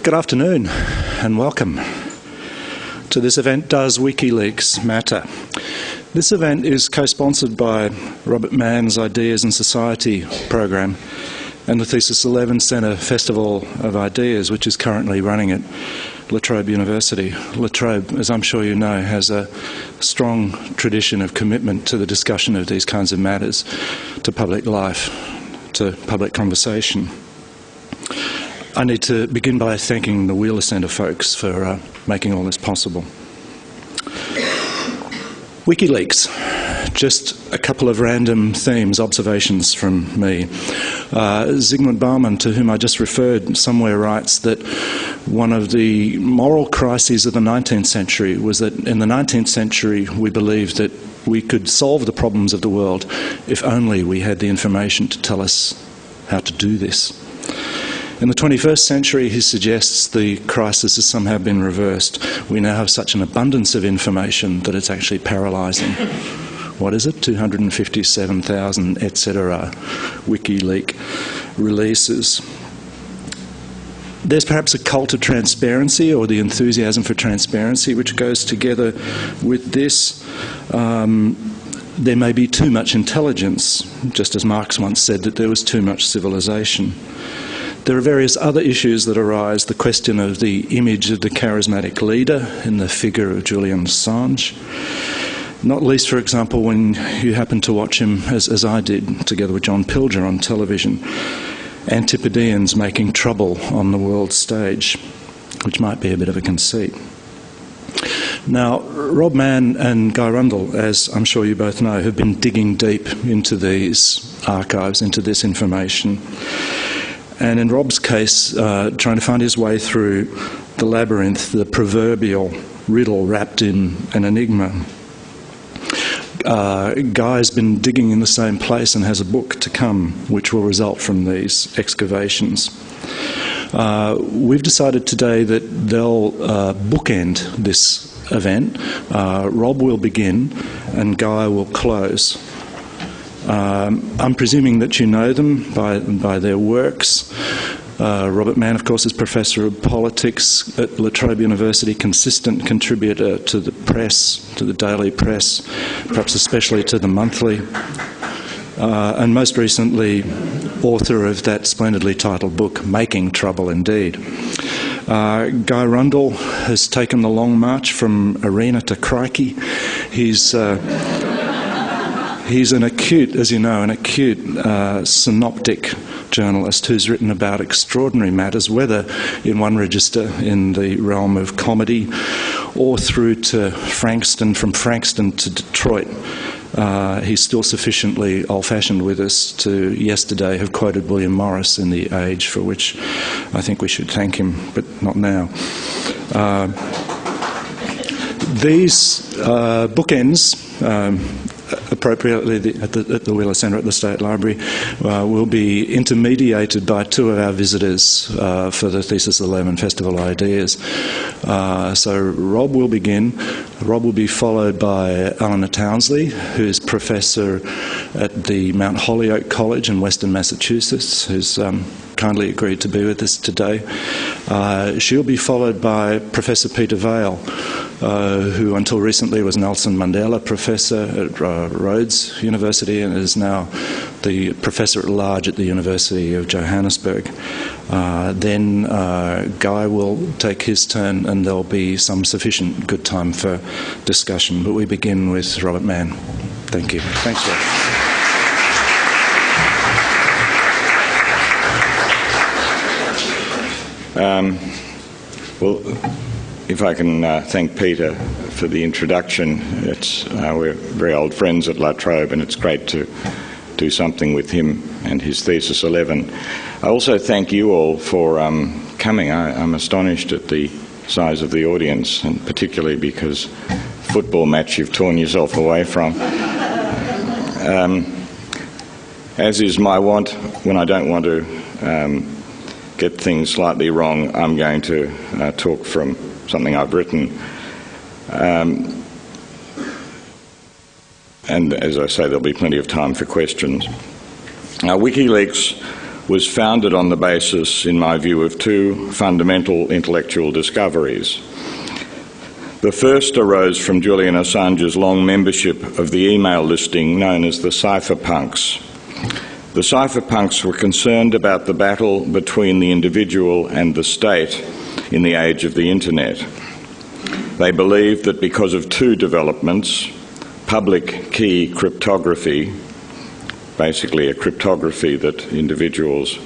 Good afternoon and welcome to this event, Does WikiLeaks Matter? This event is co-sponsored by Robert Manne's Ideas in Society program and the Thesis 11 Centre Festival of Ideas, which is currently running at Trobe University. Trobe, as I'm sure you know, has a strong tradition of commitment to the discussion of these kinds of matters, to public life, to public conversation. I need to begin by thanking the Wheeler Centre folks for making all this possible. WikiLeaks. Just a couple of random themes, observations from me. Zygmunt Bauman, to whom I just referred, somewhere writes that one of the moral crises of the 19th century was that in the 19th century we believed that we could solve the problems of the world if only we had the information to tell us how to do this. In the 21st century, he suggests the crisis has somehow been reversed. We now have such an abundance of information that it's actually paralysing. What is it? 257,000, etc. WikiLeaks releases. There's perhaps a cult of transparency, or the enthusiasm for transparency, which goes together with this. There may be too much intelligence, just as Marx once said that there was too much civilization. There are various other issues that arise. The question of the image of the charismatic leader in the figure of Julian Assange. Not least, for example, when you happen to watch him, as I did, together with John Pilger on television, Antipodeans making trouble on the world stage, which might be a bit of a conceit. Now, Rob Manne and Guy Rundle, as I'm sure you both know, have been digging deep into these archives, into this information. And in Rob's case, trying to find his way through the labyrinth, the proverbial riddle wrapped in an enigma. Guy's been digging in the same place and has a book to come which will result from these excavations. We've decided today that they'll bookend this event. Rob will begin and Guy will close. I'm presuming that you know them by their works. Robert Manne, of course, is Professor of Politics at La Trobe University, consistent contributor to the press, to the daily press, perhaps especially to the monthly, and most recently author of that splendidly titled book, Making Trouble Indeed. Guy Rundle has taken the long march from arena to crikey. He's an acute, as you know, synoptic journalist who's written about extraordinary matters, whether in one register in the realm of comedy or through to Frankston, from Frankston to Detroit. He's still sufficiently old-fashioned with us to yesterday have quoted William Morris in The Age, for which I think we should thank him, but not now. These bookends, appropriately at the Wheeler Centre at the State Library, will be intermediated by two of our visitors for the Thesis 11 Festival Ideas. So Rob will begin. Rob will be followed by Eleanor Townsley, who's Professor at the Mount Holyoke College in Western Massachusetts, who's kindly agreed to be with us today. She'll be followed by Professor Peter Vale, who until recently was Nelson Mandela Professor at Rhodes University and is now the Professor at Large at the University of Johannesburg. Then Guy will take his turn and there'll be some sufficient good time for discussion. But we begin with Robert Manne. Thank you. Thanks, Rob. Well, if I can thank Peter for the introduction. We're very old friends at La Trobe, and it's great to do something with him and his Thesis 11. I also thank you all for coming. I'm astonished at the size of the audience, and particularly because football match you've torn yourself away from. As is my wont, when I don't want to get things slightly wrong, I'm going to talk from something I've written. And as I say, there'll be plenty of time for questions. Now, WikiLeaks was founded on the basis, in my view, of two fundamental intellectual discoveries. The first arose from Julian Assange's long membership of the email listing known as the cipherpunks. The cipherpunks were concerned about the battle between the individual and the state in the age of the internet. They believed that because of two developments, public key cryptography, basically a cryptography that individuals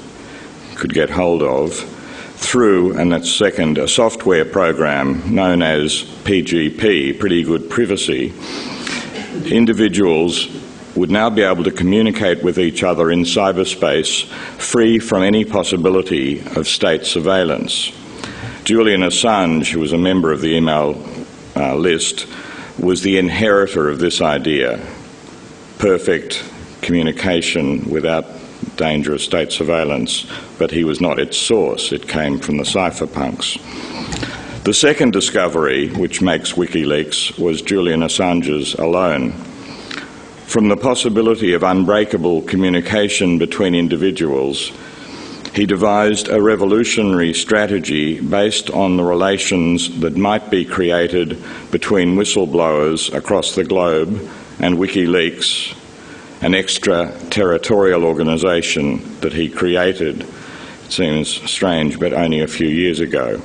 could get hold of, through, and that's second, a software program known as PGP, Pretty Good Privacy, individuals would now be able to communicate with each other in cyberspace free from any possibility of state surveillance. Julian Assange, who was a member of the email list, was the inheritor of this idea: perfect communication without danger of state surveillance, but he was not its source. It came from the cypherpunks. The second discovery, which makes WikiLeaks, was Julian Assange's alone. From the possibility of unbreakable communication between individuals, he devised a revolutionary strategy based on the relations that might be created between whistleblowers across the globe and WikiLeaks, an extraterritorial organisation that he created. It seems strange, but only a few years ago.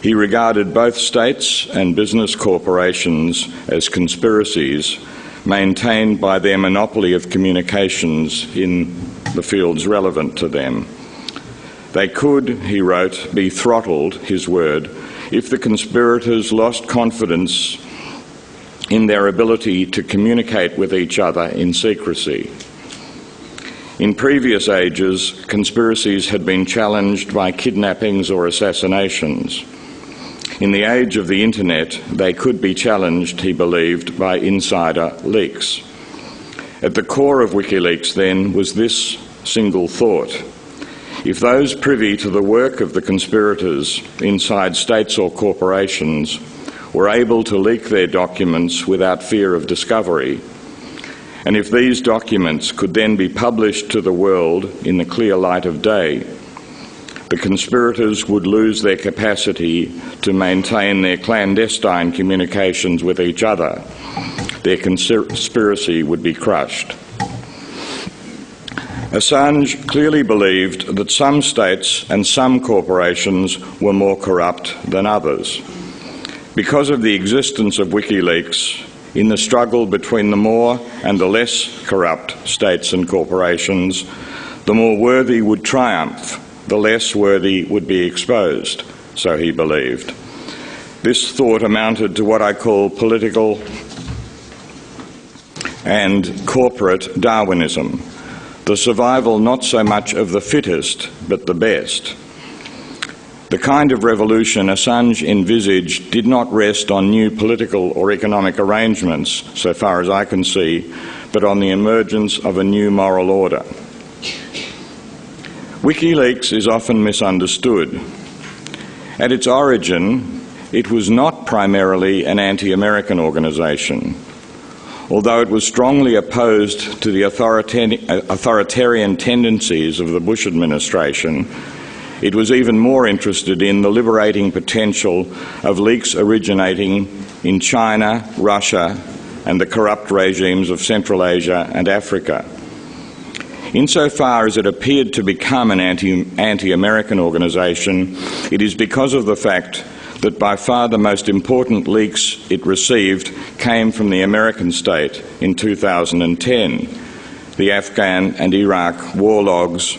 He regarded both states and business corporations as conspiracies maintained by their monopoly of communications in the fields relevant to them. They could, he wrote, be throttled, his word, if the conspirators lost confidence in their ability to communicate with each other in secrecy. In previous ages, conspiracies had been challenged by kidnappings or assassinations. In the age of the internet, they could be challenged, he believed, by insider leaks. At the core of WikiLeaks, then, was this single thought: if those privy to the work of the conspirators inside states or corporations were able to leak their documents without fear of discovery, and if these documents could then be published to the world in the clear light of day, the conspirators would lose their capacity to maintain their clandestine communications with each other. Their conspiracy would be crushed. Assange clearly believed that some states and some corporations were more corrupt than others. Because of the existence of WikiLeaks, in the struggle between the more and the less corrupt states and corporations, the more worthy would triumph, the less worthy would be exposed, so he believed. This thought amounted to what I call political and corporate Darwinism, the survival not so much of the fittest, but the best. The kind of revolution Assange envisaged did not rest on new political or economic arrangements, so far as I can see, but on the emergence of a new moral order. WikiLeaks is often misunderstood. At its origin, it was not primarily an anti-American organisation. Although it was strongly opposed to the authoritarian tendencies of the Bush administration, it was even more interested in the liberating potential of leaks originating in China, Russia, and the corrupt regimes of Central Asia and Africa. Insofar as it appeared to become an anti-American organisation, it is because of the fact that by far the most important leaks it received came from the American state in 2010, the Afghan and Iraq war logs,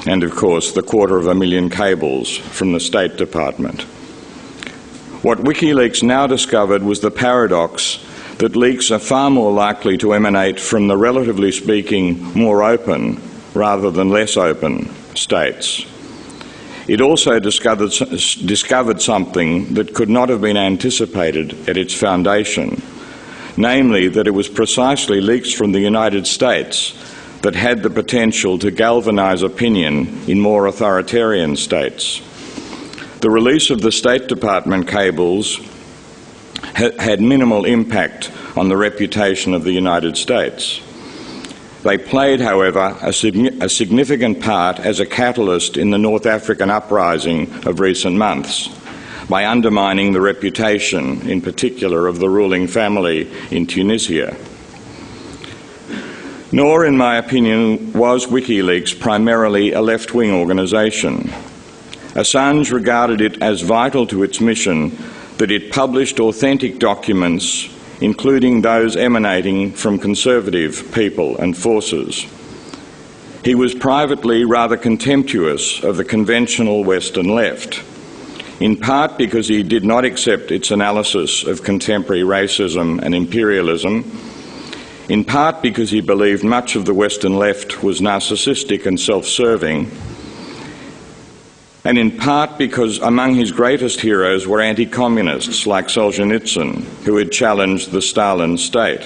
and of course the 250,000 cables from the State Department. What WikiLeaks now discovered was the paradox that leaks are far more likely to emanate from the, relatively speaking, more open rather than less open states. It also discovered something that could not have been anticipated at its foundation, namely that it was precisely leaks from the United States that had the potential to galvanise opinion in more authoritarian states. The release of the State Department cables had minimal impact on the reputation of the United States. They played, however, a significant part as a catalyst in the North African uprising of recent months by undermining the reputation, in particular, of the ruling family in Tunisia. Nor, in my opinion, was WikiLeaks primarily a left-wing organisation. Assange regarded it as vital to its mission that it published authentic documents, including those emanating from conservative people and forces. He was privately rather contemptuous of the conventional Western left, in part because he did not accept its analysis of contemporary racism and imperialism, in part because he believed much of the Western left was narcissistic and self-serving, and in part because among his greatest heroes were anti-communists like Solzhenitsyn, who had challenged the Stalin state.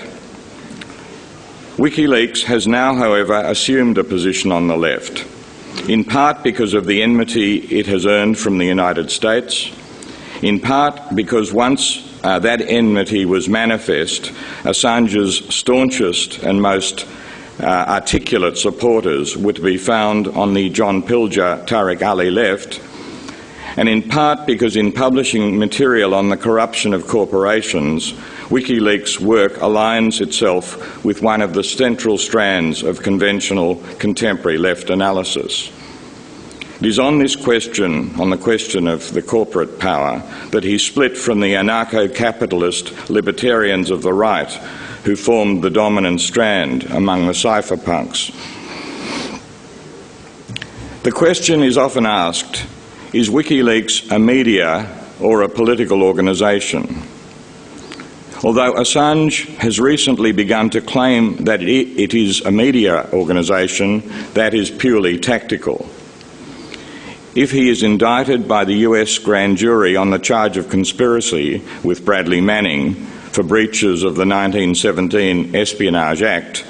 WikiLeaks has now, however, assumed a position on the left, in part because of the enmity it has earned from the United States, in part because once that enmity was manifest, Assange's staunchest and most articulate supporters were to be found on the John Pilger, Tariq Ali left, and in part because in publishing material on the corruption of corporations, WikiLeaks' work aligns itself with one of the central strands of conventional contemporary left analysis. It is on this question, on the question of the corporate power, that he split from the anarcho-capitalist libertarians of the right, who formed the dominant strand among the cypherpunks. The question is often asked, is WikiLeaks a media or a political organisation? Although Assange has recently begun to claim that it is a media organisation, that is purely tactical. If he is indicted by the US grand jury on the charge of conspiracy with Bradley Manning for breaches of the 1917 Espionage Act,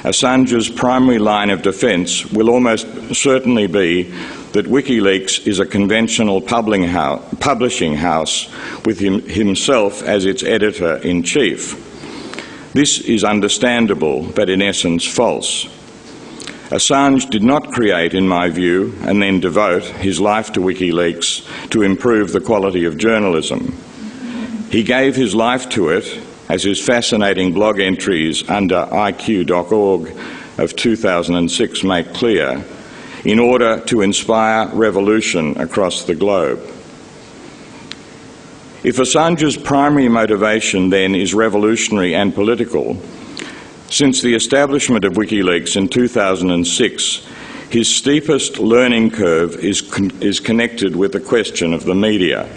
Assange's primary line of defence will almost certainly be that WikiLeaks is a conventional publishing house with himself as its editor-in-chief. This is understandable, but in essence false. Assange did not create, in my view, and then devote his life to WikiLeaks to improve the quality of journalism. He gave his life to it, as his fascinating blog entries under iq.org of 2006 make clear, in order to inspire revolution across the globe. If Assange's primary motivation then is revolutionary and political, since the establishment of WikiLeaks in 2006, his steepest learning curve is connected with the question of the media.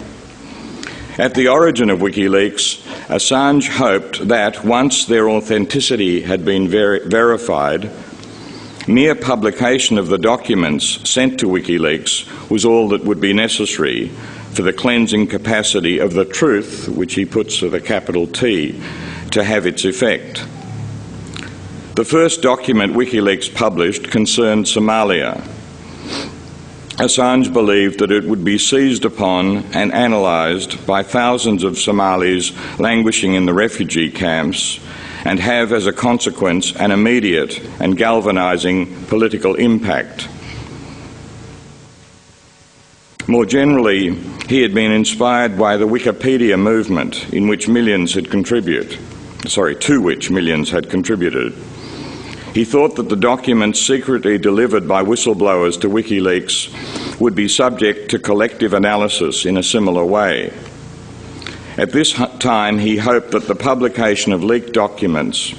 At the origin of WikiLeaks, Assange hoped that once their authenticity had been verified, mere publication of the documents sent to WikiLeaks was all that would be necessary for the cleansing capacity of the truth, which he puts with a capital T, to have its effect. The first document WikiLeaks published concerned Somalia. Assange believed that it would be seized upon and analysed by thousands of Somalis languishing in the refugee camps and have, as a consequence, an immediate and galvanising political impact. More generally, he had been inspired by the Wikipedia movement to which millions had contributed. He thought that the documents secretly delivered by whistleblowers to WikiLeaks would be subject to collective analysis in a similar way. At this time, he hoped that the publication of leaked documents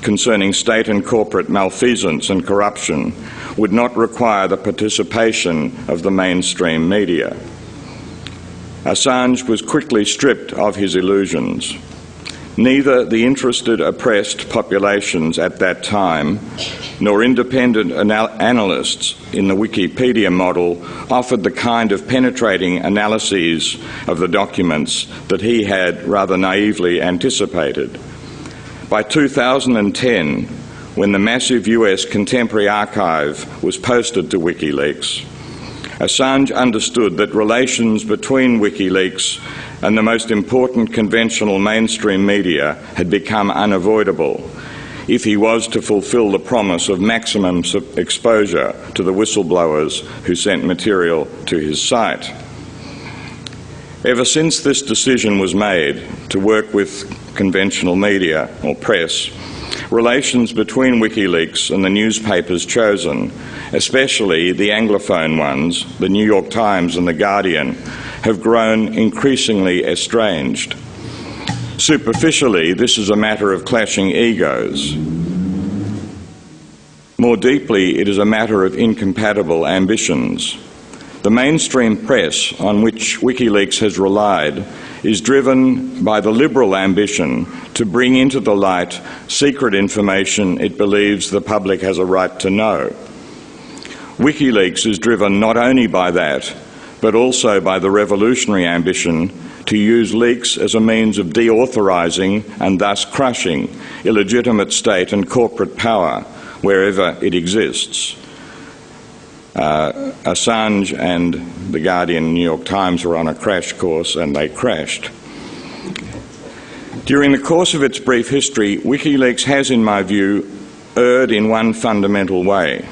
concerning state and corporate malfeasance and corruption would not require the participation of the mainstream media. Assange was quickly stripped of his illusions. Neither the interested oppressed populations at that time nor independent analysts in the Wikipedia model offered the kind of penetrating analyses of the documents that he had rather naively anticipated. By 2010, when the massive US contemporary archive was posted to WikiLeaks, Assange understood that relations between WikiLeaks and the most important conventional mainstream media had become unavoidable. if he was to fulfil the promise of maximum exposure to the whistleblowers who sent material to his site. Ever since this decision was made to work with conventional media or press, relations between WikiLeaks and the newspapers chosen, especially the Anglophone ones, the New York Times and the Guardian, have grown increasingly estranged. Superficially, this is a matter of clashing egos. More deeply, it is a matter of incompatible ambitions. The mainstream press on which WikiLeaks has relied is driven by the liberal ambition to bring into the light secret information it believes the public has a right to know. WikiLeaks is driven not only by that, but also by the revolutionary ambition to use leaks as a means of deauthorising and thus crushing illegitimate state and corporate power wherever it exists. Assange and the Guardian and New York Times were on a crash course, and they crashed. During the course of its brief history, WikiLeaks has, in my view, erred in one fundamental way.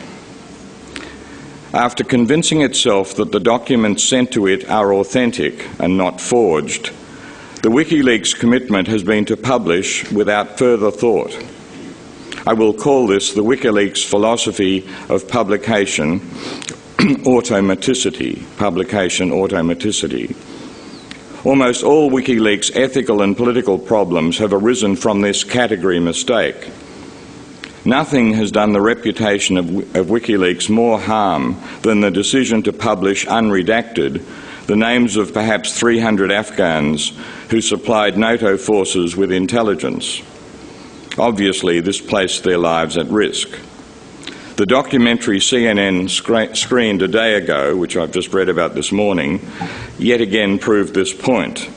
After convincing itself that the documents sent to it are authentic and not forged, the WikiLeaks commitment has been to publish without further thought. I will call this the WikiLeaks philosophy of publication automaticity. Publication automaticity. Almost all WikiLeaks ethical and political problems have arisen from this category mistake. Nothing has done the reputation of WikiLeaks more harm than the decision to publish unredacted the names of perhaps 300 Afghans who supplied NATO forces with intelligence. Obviously, this placed their lives at risk. The documentary CNN screened a day ago, which I've just read about this morning, yet again proved this point.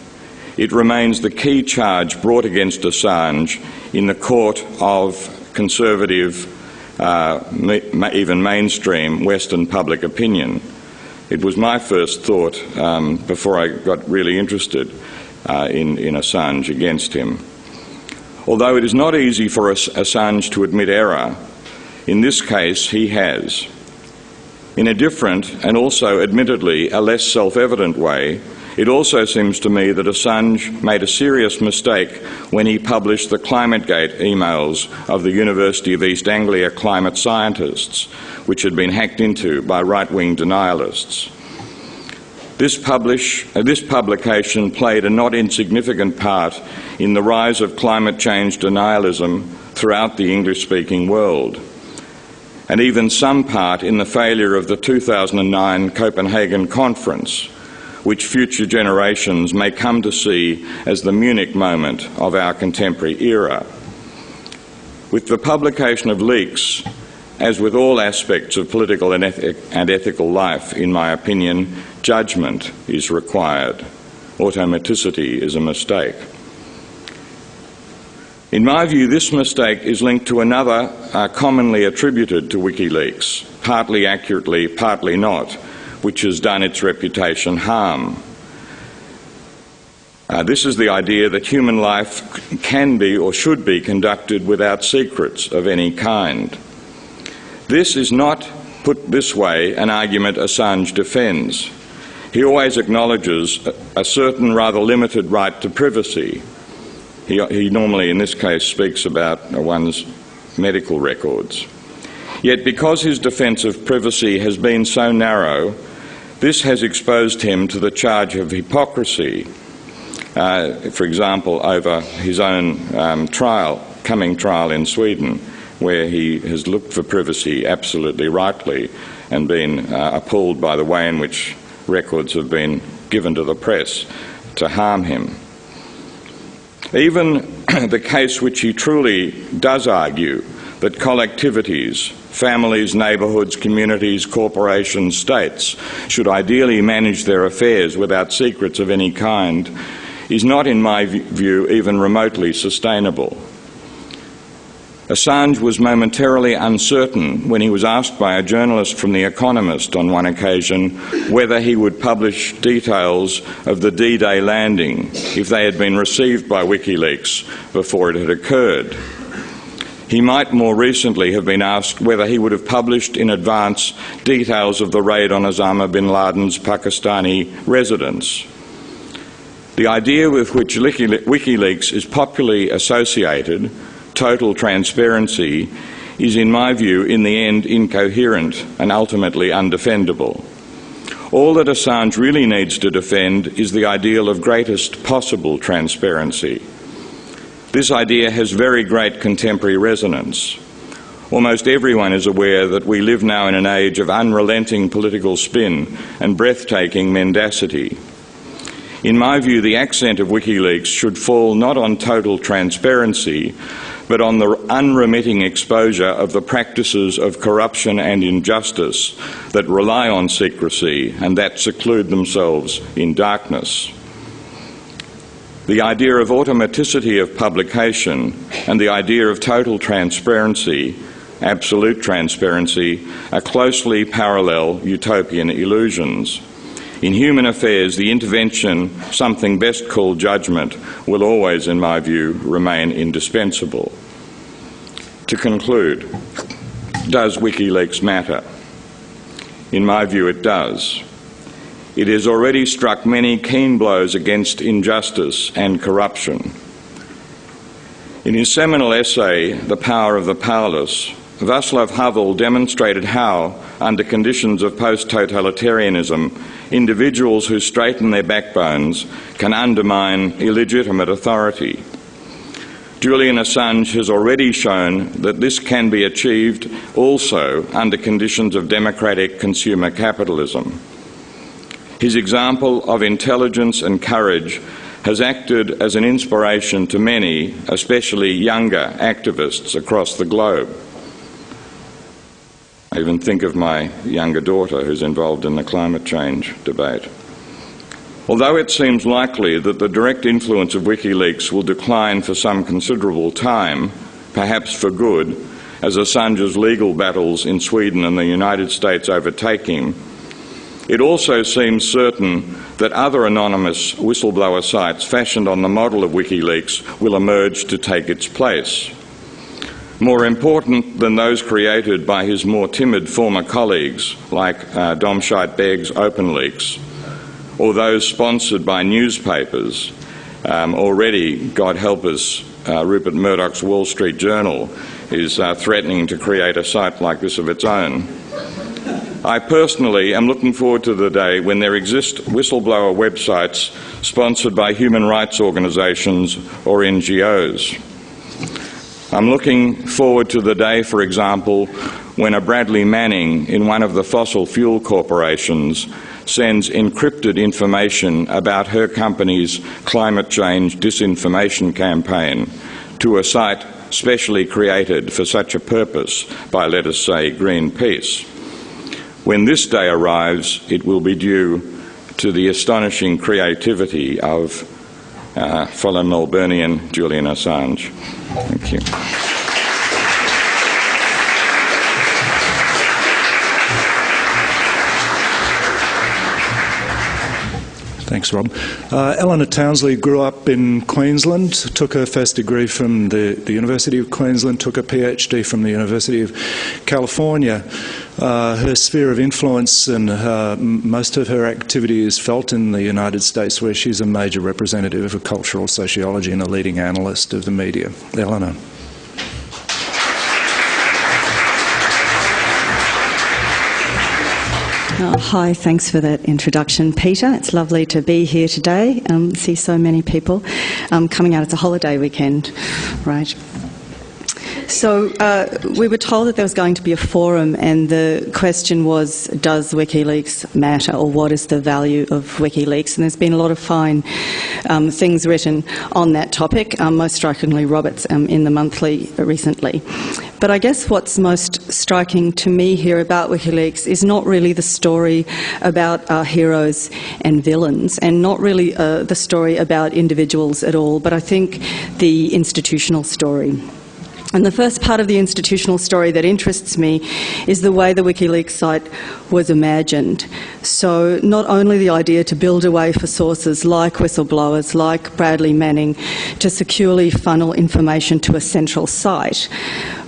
It remains the key charge brought against Assange in the court of conservative, even mainstream Western public opinion. It was my first thought before I got really interested in Assange against him. Although it is not easy for Assange to admit error, in this case he has. In a different and also admittedly a less self-evident way, it also seems to me that Assange made a serious mistake when he published the ClimateGate emails of the University of East Anglia climate scientists, which had been hacked into by right-wing denialists. This publication played a not insignificant part in the rise of climate change denialism throughout the English-speaking world, and even some part in the failure of the 2009 Copenhagen Conference, which future generations may come to see as the Munich moment of our contemporary era. With the publication of leaks, as with all aspects of political and ethical life, in my opinion, judgment is required. Automaticity is a mistake. In my view, this mistake is linked to another commonly attributed to WikiLeaks, partly accurately, partly not, which has done its reputation harm. This is the idea that human life can be or should be conducted without secrets of any kind. This is not, put this way, an argument Assange defends. He always acknowledges a certain rather limited right to privacy. He normally, in this case, speaks about one's medical records. Yet because his defence of privacy has been so narrow, this has exposed him to the charge of hypocrisy, for example, over his own coming trial in Sweden, where he has looked for privacy absolutely rightly and been appalled by the way in which records have been given to the press to harm him. Even the case which he truly does argue, that collectivities, families, neighbourhoods, communities, corporations, states should ideally manage their affairs without secrets of any kind, is not, in my view, even remotely sustainable. Assange was momentarily uncertain when he was asked by a journalist from The Economist on one occasion whether he would publish details of the D-Day landing if they had been received by WikiLeaks before it had occurred. He might more recently have been asked whether he would have published in advance details of the raid on Osama bin Laden's Pakistani residence. The idea with which WikiLeaks is popularly associated, total transparency, is in my view in the end incoherent and ultimately undefendable. All that Assange really needs to defend is the ideal of greatest possible transparency. This idea has very great contemporary resonance. Almost everyone is aware that we live now in an age of unrelenting political spin and breathtaking mendacity. In my view, the accent of WikiLeaks should fall not on total transparency, but on the unremitting exposure of the practices of corruption and injustice that rely on secrecy and that seclude themselves in darkness. The idea of automaticity of publication and the idea of total transparency, absolute transparency, are closely parallel utopian illusions. In human affairs, the intervention, something best called judgment, will always, in my view, remain indispensable. To conclude, does WikiLeaks matter? In my view, it does. It has already struck many keen blows against injustice and corruption. In his seminal essay, The Power of the Powerless, Václav Havel demonstrated how, under conditions of post-totalitarianism, individuals who straighten their backbones can undermine illegitimate authority. Julian Assange has already shown that this can be achieved also under conditions of democratic consumer capitalism. His example of intelligence and courage has acted as an inspiration to many, especially younger activists across the globe. I even think of my younger daughter who's involved in the climate change debate. Although it seems likely that the direct influence of WikiLeaks will decline for some considerable time, perhaps for good, as Assange's legal battles in Sweden and the United States overtake him, it also seems certain that other anonymous whistleblower sites fashioned on the model of WikiLeaks will emerge to take its place. More important than those created by his more timid former colleagues, like Domscheit Beg's OpenLeaks, or those sponsored by newspapers. Already, God help us, Rupert Murdoch's Wall Street Journal is threatening to create a site like this of its own. I personally am looking forward to the day when there exist whistleblower websites sponsored by human rights organisations or NGOs. I'm looking forward to the day, for example, when a Bradley Manning in one of the fossil fuel corporations sends encrypted information about her company's climate change disinformation campaign to a site specially created for such a purpose by, let us say, Greenpeace. When this day arrives, it will be due to the astonishing creativity of fellow Melburnian Julian Assange. Thank you. Thanks, Rob. Eleanor Townsley grew up in Queensland, took her first degree from the University of Queensland, took a PhD from the University of California. Her sphere of influence and most of her activity is felt in the United States, where she's a major representative of cultural sociology and a leading analyst of the media. Eleanor. Hi, thanks for that introduction, Peter. It's lovely to be here today, see so many people coming out. It's a holiday weekend, right? So we were told that there was going to be a forum, and the question was, does WikiLeaks matter, or what is the value of WikiLeaks? And there's been a lot of fine things written on that topic, most strikingly Robert's in the Monthly recently. But I guess what's most striking to me here about WikiLeaks is not really the story about our heroes and villains, and not really the story about individuals at all, but I think the institutional story. And the first part of the institutional story that interests me is the way the WikiLeaks site was imagined. So not only the idea to build a way for sources like whistleblowers, like Bradley Manning, to securely funnel information to a central site,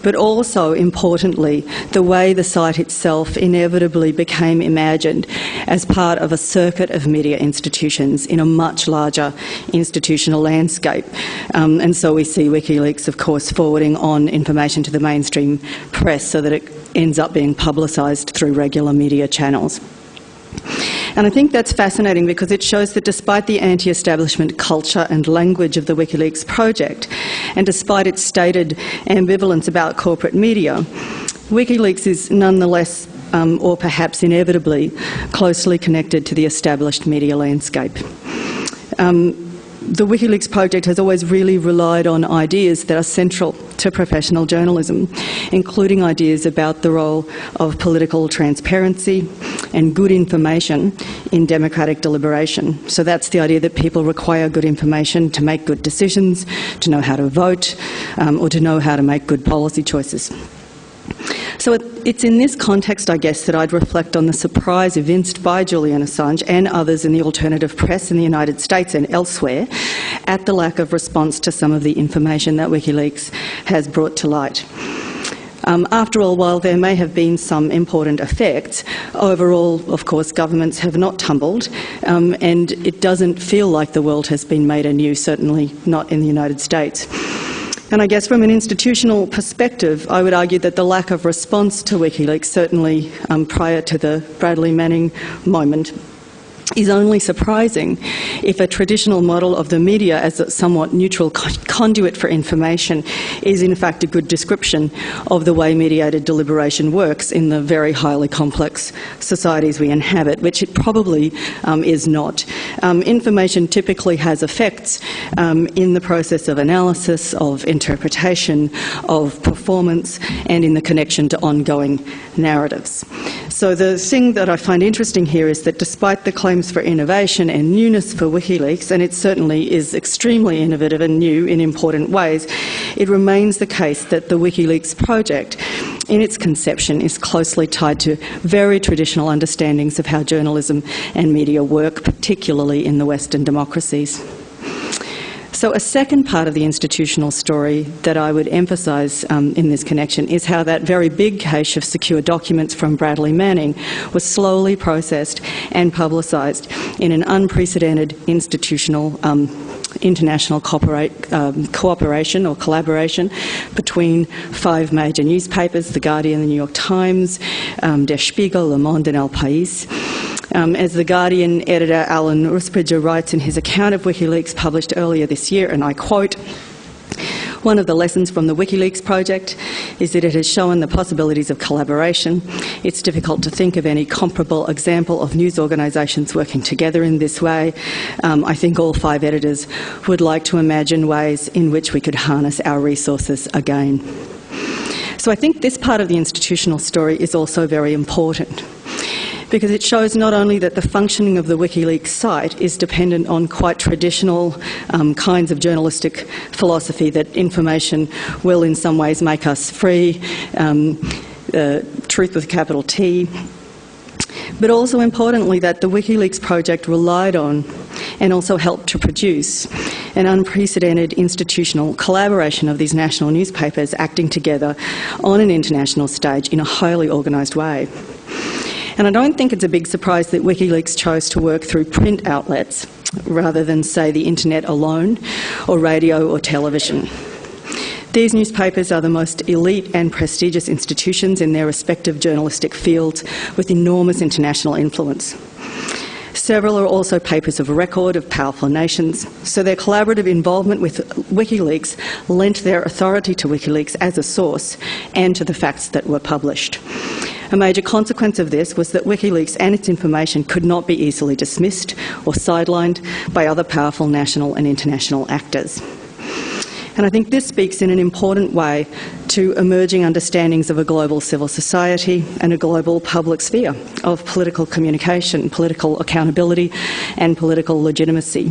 but also, importantly, the way the site itself inevitably became imagined as part of a circuit of media institutions in a much larger institutional landscape. And so we see WikiLeaks, of course, forwarding on information to the mainstream press so that it ends up being publicised through regular media channels. And I think that's fascinating because it shows that despite the anti-establishment culture and language of the WikiLeaks project, and despite its stated ambivalence about corporate media, WikiLeaks is nonetheless, or perhaps inevitably, closely connected to the established media landscape. The WikiLeaks project has always really relied on ideas that are central to professional journalism, including ideas about the role of political transparency and good information in democratic deliberation. So that's the idea that people require good information to make good decisions, to know how to vote, or to know how to make good policy choices. So it's in this context, I guess, that I'd reflect on the surprise evinced by Julian Assange and others in the alternative press in the United States and elsewhere at the lack of response to some of the information that WikiLeaks has brought to light. After all, while there may have been some important effects, overall, of course, governments have not tumbled, and it doesn't feel like the world has been made anew, certainly not in the United States. And I guess from an institutional perspective, I would argue that the lack of response to WikiLeaks, certainly prior to the Bradley Manning moment, is only surprising if a traditional model of the media as a somewhat neutral conduit for information is in fact a good description of the way mediated deliberation works in the very highly complex societies we inhabit, which it probably is not. Information typically has effects in the process of analysis, of interpretation, of performance, and in the connection to ongoing narratives. So the thing that I find interesting here is that despite the claims for innovation and newness for WikiLeaks, and it certainly is extremely innovative and new in important ways, it remains the case that the WikiLeaks project, in its conception, is closely tied to very traditional understandings of how journalism and media work, particularly in the Western democracies. So a second part of the institutional story that I would emphasise in this connection is how that very big cache of secure documents from Bradley Manning was slowly processed and publicised in an unprecedented institutional international cooperation or collaboration between 5 major newspapers, The Guardian, The New York Times, Der Spiegel, Le Monde and El País. As The Guardian editor Alan Rusbridger writes in his account of WikiLeaks published earlier this year, and I quote, "One of the lessons from the WikiLeaks project is that it has shown the possibilities of collaboration. It's difficult to think of any comparable example of news organisations working together in this way. I think all 5 editors would like to imagine ways in which we could harness our resources again." So I think this part of the institutional story is also very important, because it shows not only that the functioning of the WikiLeaks site is dependent on quite traditional kinds of journalistic philosophy, that information will in some ways make us free, truth with a capital T, but also importantly that the WikiLeaks project relied on and also helped to produce an unprecedented institutional collaboration of these national newspapers acting together on an international stage in a highly organised way. And I don't think it's a big surprise that WikiLeaks chose to work through print outlets rather than, say, the internet alone, or radio or television. These newspapers are the most elite and prestigious institutions in their respective journalistic fields with enormous international influence. Several are also papers of record of powerful nations, so their collaborative involvement with WikiLeaks lent their authority to WikiLeaks as a source and to the facts that were published. A major consequence of this was that WikiLeaks and its information could not be easily dismissed or sidelined by other powerful national and international actors. And I think this speaks in an important way to emerging understandings of a global civil society and a global public sphere of political communication, political accountability and political legitimacy.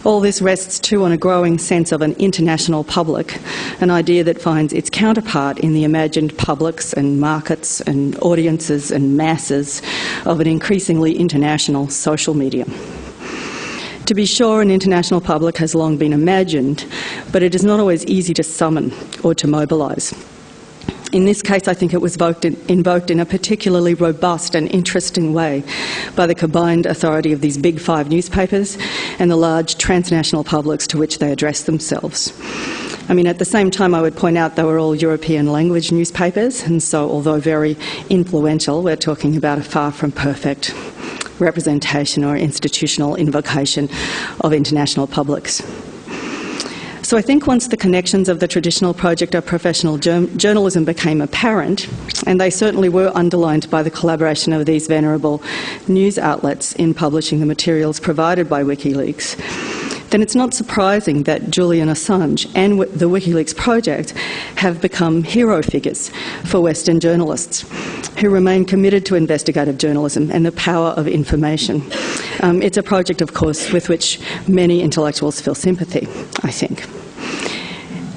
All this rests too on a growing sense of an international public, an idea that finds its counterpart in the imagined publics and markets and audiences and masses of an increasingly international social medium. To be sure, an international public has long been imagined, but it is not always easy to summon or to mobilise. In this case, I think it was invoked in a particularly robust and interesting way by the combined authority of these big five newspapers and the large transnational publics to which they address themselves. I mean, at the same time, I would point out they were all European language newspapers, and so although very influential, we're talking about a far from perfect representation or institutional invocation of international publics. So I think once the connections of the traditional project of professional journalism became apparent, and they certainly were underlined by the collaboration of these venerable news outlets in publishing the materials provided by WikiLeaks, then it's not surprising that Julian Assange and the WikiLeaks project have become hero figures for Western journalists who remain committed to investigative journalism and the power of information. It's a project, of course, with which many intellectuals feel sympathy, I think.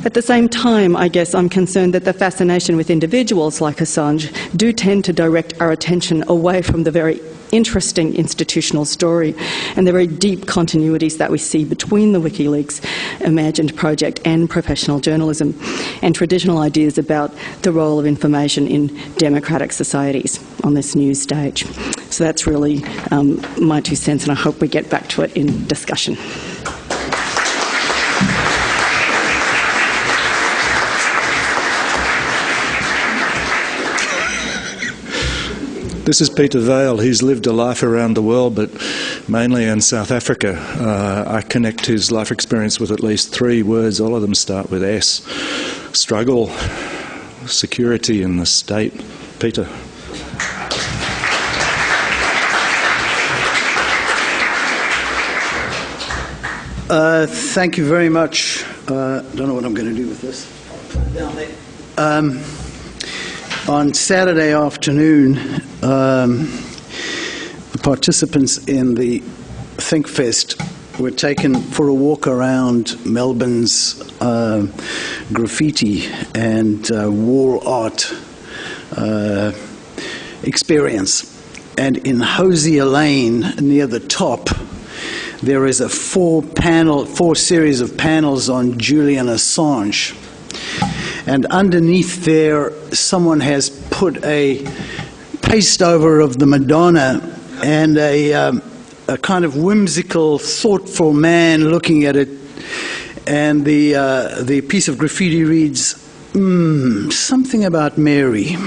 At the same time, I guess I'm concerned that the fascination with individuals like Assange do tend to direct our attention away from the very interesting institutional story and the very deep continuities that we see between the WikiLeaks imagined project and professional journalism and traditional ideas about the role of information in democratic societies on this new stage. So that's really my 2 cents, and I hope we get back to it in discussion. This is Peter Vale. He's lived a life around the world, but mainly in South Africa. I connect his life experience with at least 3 words. All of them start with S. Struggle, security, and the state. Peter. Thank you very much. Don't know what I'm going to do with this. Down there. On Saturday afternoon, the participants in the ThinkFest were taken for a walk around Melbourne's graffiti and wall art experience. And in Hosier Lane, near the top, there is a 4 series of panels on Julian Assange. And underneath there, someone has put a paste over of the Madonna and a kind of whimsical, thoughtful man looking at it. And the piece of graffiti reads, something about Mary.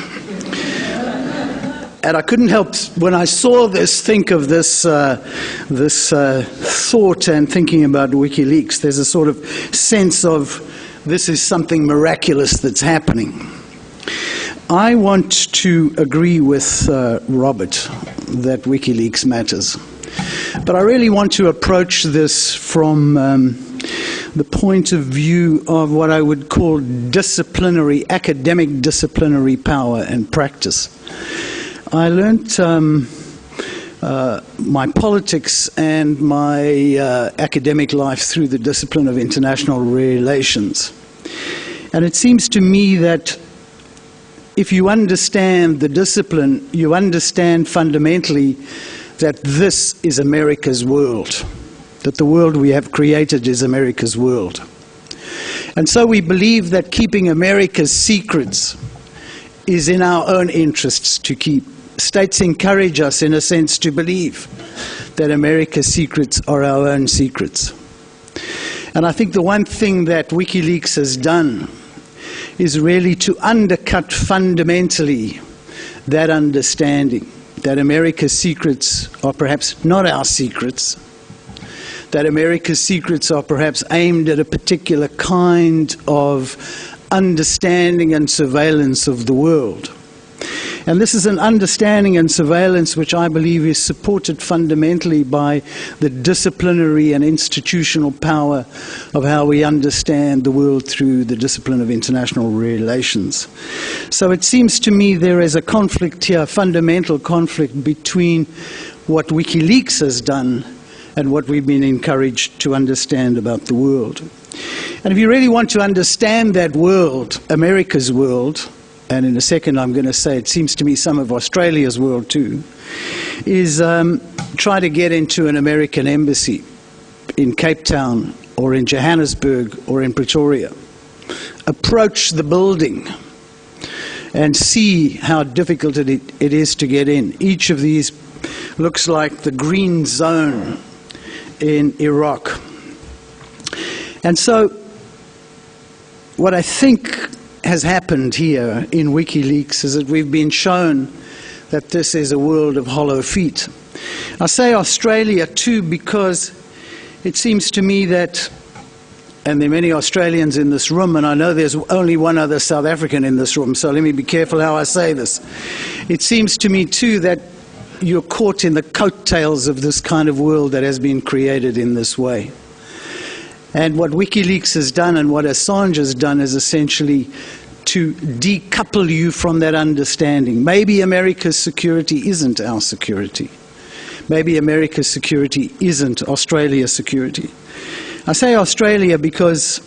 And I couldn't help, when I saw this, think of this thought and thinking about WikiLeaks. There's a sort of sense of this is something miraculous that's happening. I want to agree with Robert that WikiLeaks matters. But I really want to approach this from the point of view of what I would call academic disciplinary power and practice. I learnt my politics and my academic life through the discipline of international relations. And it seems to me that if you understand the discipline, you understand fundamentally that this is America's world, that the world we have created is America's world. And so we believe that keeping America's secrets is in our own interests to keep. States encourage us, in a sense, to believe that America's secrets are our own secrets. And I think the one thing that WikiLeaks has done is really to undercut fundamentally that understanding, that America's secrets are perhaps not our secrets, that America's secrets are perhaps aimed at a particular kind of understanding and surveillance of the world. And this is an understanding and surveillance which I believe is supported fundamentally by the disciplinary and institutional power of how we understand the world through the discipline of international relations. So it seems to me there is a conflict here, a fundamental conflict between what WikiLeaks has done and what we've been encouraged to understand about the world. And if you really want to understand that world, America's world, and in a second I'm going to say it seems to me some of Australia's world too, is try to get into an American embassy in Cape Town or in Johannesburg or in Pretoria. Approach the building and see how difficult it is to get in. Each of these looks like the green zone in Iraq. And so what I think has happened here in WikiLeaks is that we've been shown that this is a world of hollow feet. I say Australia too because it seems to me that, and there are many Australians in this room, and I know there's only one other South African in this room, so let me be careful how I say this. It seems to me too that you're caught in the coattails of this kind of world that has been created in this way. And what WikiLeaks has done and what Assange has done is essentially to decouple you from that understanding. Maybe America's security isn't our security. Maybe America's security isn't Australia's security. I say Australia because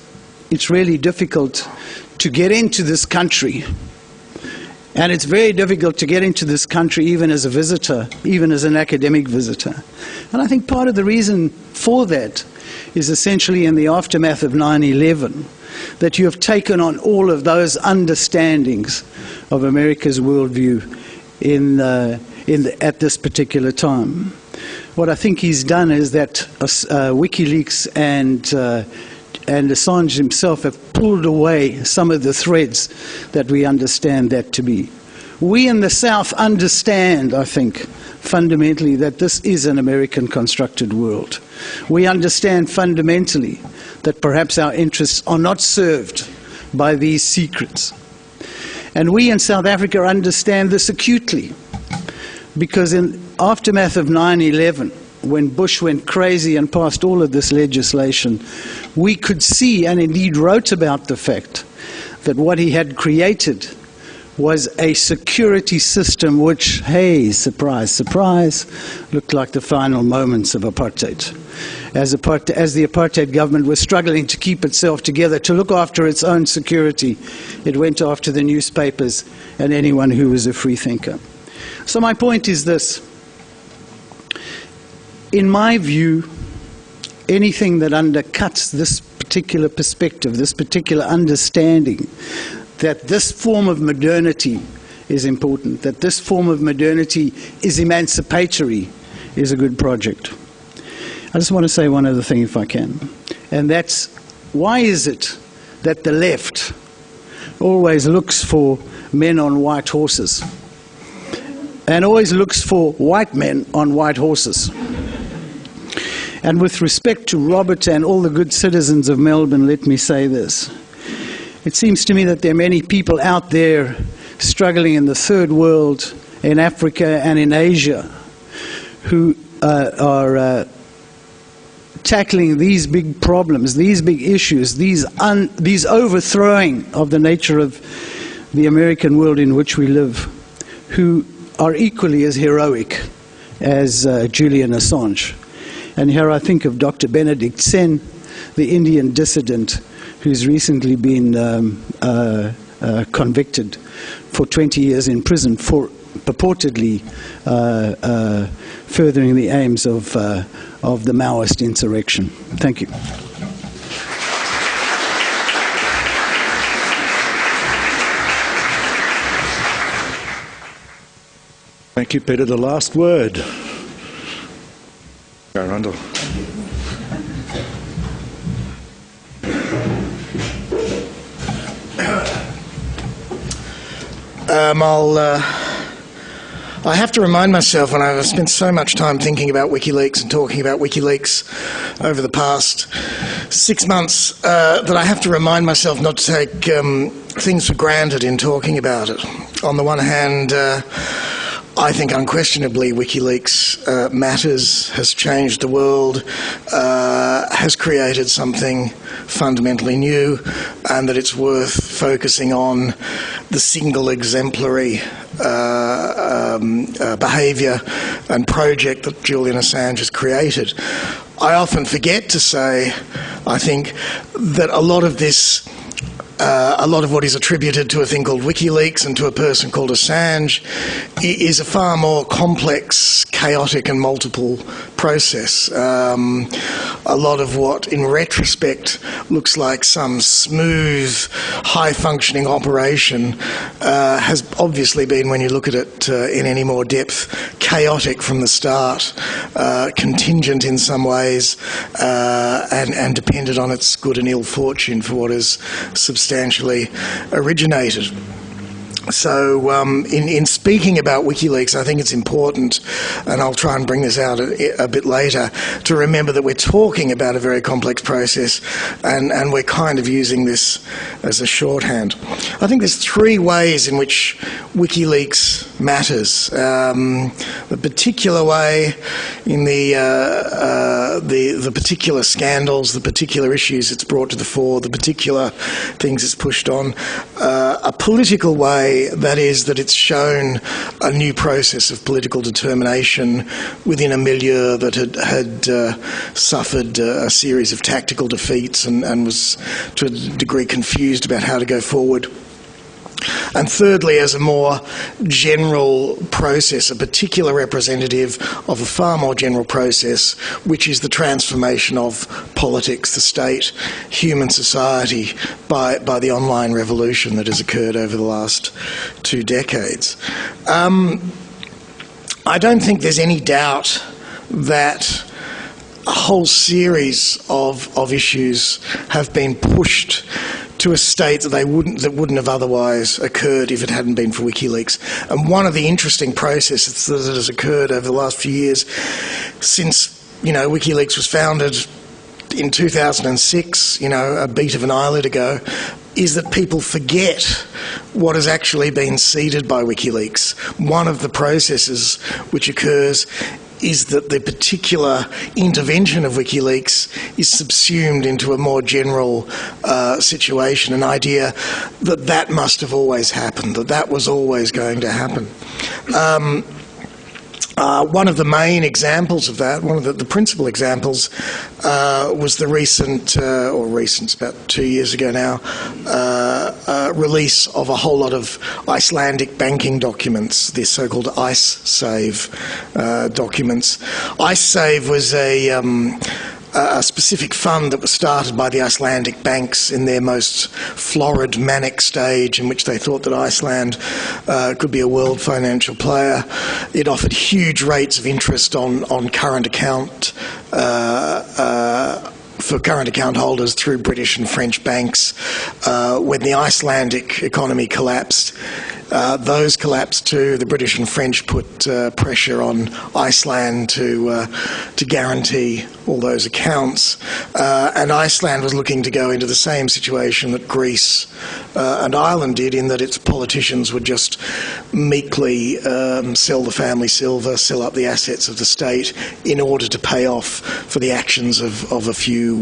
it's really difficult to get into this country. And it's very difficult to get into this country even as a visitor, even as an academic visitor. And I think part of the reason for that is essentially in the aftermath of 9/11, that you have taken on all of those understandings of America's worldview at this particular time. What I think he's done is that WikiLeaks and Assange himself have pulled away some of the threads that we understand that to be. We in the South understand, I think, fundamentally that this is an American-constructed world. We understand fundamentally that perhaps our interests are not served by these secrets. And we in South Africa understand this acutely, because in aftermath of 9/11, when Bush went crazy and passed all of this legislation, we could see and indeed wrote about the fact that what he had created was a security system which, hey, surprise, surprise, looked like the final moments of apartheid. As the apartheid government was struggling to keep itself together, to look after its own security, it went after the newspapers and anyone who was a free thinker. So my point is this. In my view, anything that undercuts this particular perspective, this particular understanding, that this form of modernity is important, that this form of modernity is emancipatory, is a good project. I just want to say one other thing if I can, and that's, why is it that the left always looks for men on white horses and always looks for white men on white horses? And with respect to Robert and all the good citizens of Melbourne, let me say this. It seems to me that there are many people out there struggling in the third world, in Africa and in Asia, who are tackling these big problems, these big issues, these overthrowing of the nature of the American world in which we live, who are equally as heroic as Julian Assange. And here I think of Dr. Benedict Sen, the Indian dissident who's recently been convicted for 20 years in prison for purportedly furthering the aims of the Maoist insurrection. Thank you. Thank you, Peter. The last word. Go, Rundle. I have to remind myself, and I've spent so much time thinking about WikiLeaks and talking about WikiLeaks over the past 6 months, that I have to remind myself not to take things for granted in talking about it. On the one hand, I think unquestionably WikiLeaks matters, has changed the world, has created something fundamentally new, and that it's worth focusing on the single exemplary behaviour and project that Julian Assange has created. I often forget to say, I think, that a lot of this, a lot of what is attributed to a thing called WikiLeaks and to a person called Assange is a far more complex, chaotic and multiple process. A lot of what, in retrospect, looks like some smooth, high-functioning operation has obviously been, when you look at it in any more depth, chaotic from the start, contingent in some ways, and dependent on its good and ill fortune for what is substantially originated. So in speaking about WikiLeaks, I think it's important, and I'll try and bring this out a bit later, to remember that we're talking about a very complex process, and we're kind of using this as a shorthand. I think there's three ways in which WikiLeaks matters. The particular way in the particular scandals, the particular issues it's brought to the fore, the particular things it's pushed on. A political way, that is, that it's shown a new process of political determination within a milieu that had suffered a series of tactical defeats and was to a degree confused about how to go forward. And thirdly, as a more general process, a particular representative of a far more general process, which is the transformation of politics, the state, human society by the online revolution that has occurred over the last 2 decades. I don't think there's any doubt that a whole series of issues have been pushed to a state that wouldn't have otherwise occurred if it hadn't been for WikiLeaks. And one of the interesting processes that has occurred over the last few years, since WikiLeaks was founded in 2006, a beat of an eyelid ago, is that people forget what has actually been seeded by WikiLeaks. One of the processes which occurs is that the particular intervention of WikiLeaks is subsumed into a more general situation, an idea that must have always happened, that was always going to happen. One of the main examples of that, one of the principal examples, was the recent, about 2 years ago now, release of a whole lot of Icelandic banking documents, the so-called IceSave documents. IceSave was a specific fund that was started by the Icelandic banks in their most florid, manic stage, in which they thought that Iceland could be a world financial player. It offered huge rates of interest on current account for current account holders through British and French banks. When the Icelandic economy collapsed, those collapsed too. The British and French put pressure on Iceland to guarantee all those accounts, and Iceland was looking to go into the same situation that Greece and Ireland did, in that its politicians would just meekly sell the family silver, sell up the assets of the state in order to pay off for the actions of a few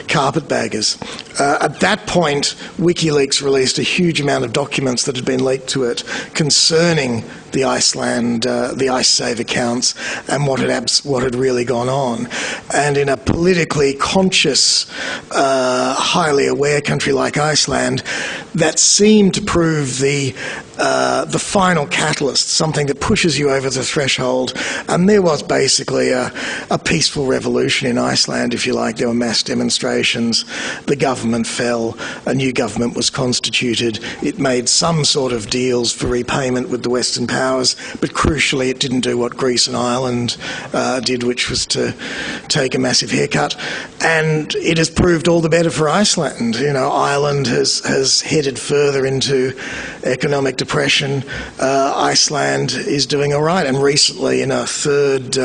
carpetbaggers. At that point, WikiLeaks released a huge amount of documents that had been leaked to it concerning the IceSave accounts and what had really gone on. And in a politically conscious, highly aware country like Iceland, that seemed to prove the final catalyst, something that pushes you over the threshold. And there was basically a peaceful revolution in Iceland, if you like. There were mass demonstrations. The government fell. A new government was constituted. It made some sort of deals for repayment with the Western powers, but crucially it didn't do what Greece and Ireland did, which was to take a massive haircut. And it has proved all the better for Iceland. Ireland has headed further into economic depression. Iceland is doing all right, and recently, in a third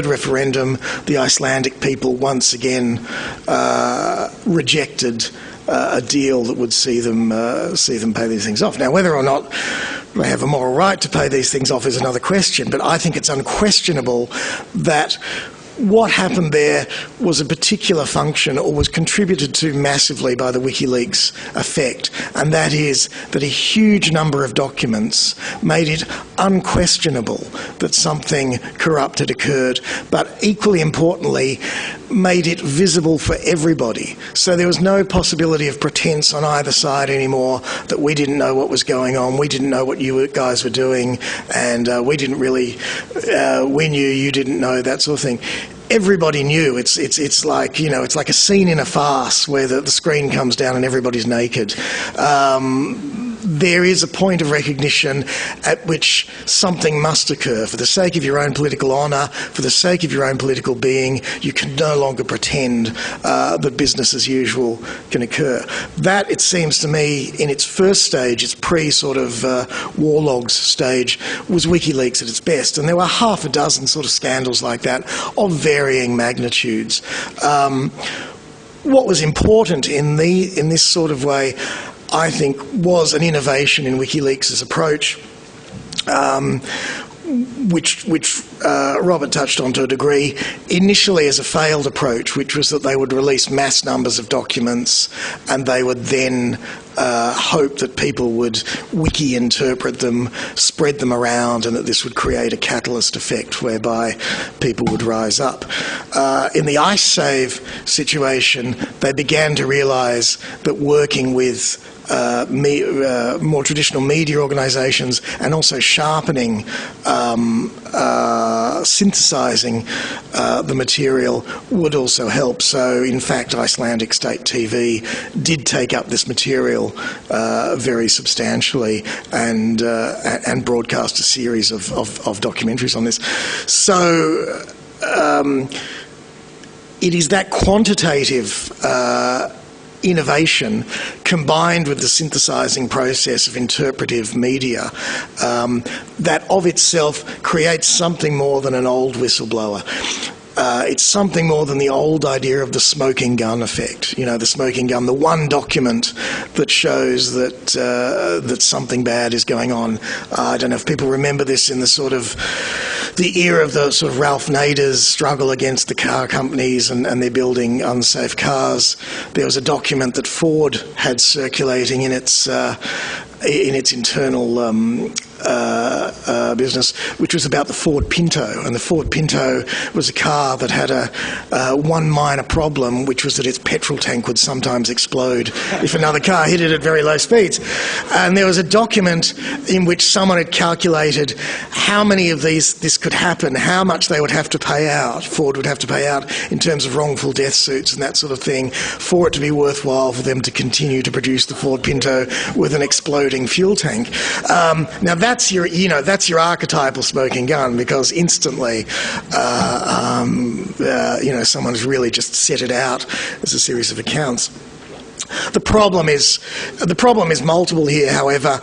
referendum, the Icelandic people once again rejected a deal that would see them pay these things off. Now, whether or not they have a moral right to pay these things off is another question, but I think it's unquestionable that what happened there was a particular function, or was contributed to massively by the WikiLeaks effect, and that is that a huge number of documents made it unquestionable that something corrupt had occurred, but equally importantly, made it visible for everybody. So there was no possibility of pretense on either side anymore that we didn't know what was going on, we didn't know what you guys were doing, and we didn't really, we knew, you didn't know, that sort of thing. Everybody knew. It's like, you know, it's like a scene in a farce where the screen comes down and everybody's naked. There is a point of recognition at which something must occur. For the sake of your own political honour, for the sake of your own political being, you can no longer pretend that business as usual can occur. That, it seems to me, in its first stage, its pre-sort of war logs stage, was WikiLeaks at its best. And there were half a dozen sort of scandals like that of varying magnitudes. What was important in this sort of way, I think, was an innovation in WikiLeaks' approach, which Robert touched on to a degree, initially as a failed approach, which was that they would release mass numbers of documents and they would then hope that people would wiki-interpret them, spread them around, and that this would create a catalyst effect whereby people would rise up. In the IceSave situation, they began to realise that working with more traditional media organisations and also sharpening, synthesising the material would also help. So, in fact, Icelandic state TV did take up this material very substantially and broadcast a series of documentaries on this. So it is that quantitative innovation combined with the synthesising process of interpretive media that of itself creates something more than an old whistleblower. It's something more than the old idea of the smoking gun effect. You know, the smoking gun, the one document that shows that that something bad is going on. I don't know if people remember this in the sort of the era of the sort of Ralph Nader's struggle against the car companies and their building unsafe cars. There was a document that Ford had circulating in its internal business, which was about the Ford Pinto. And the Ford Pinto was a car that had one minor problem, which was that its petrol tank would sometimes explode if another car hit it at very low speeds. And there was a document in which someone had calculated how many of this could happen, how much they would have to pay out, Ford would have to pay out in terms of wrongful death suits and that sort of thing, for it to be worthwhile for them to continue to produce the Ford Pinto with an exploding fuel tank. Now that's your archetypal smoking gun, because instantly, someone has really just set it out as a series of accounts. The problem is multiple here. However,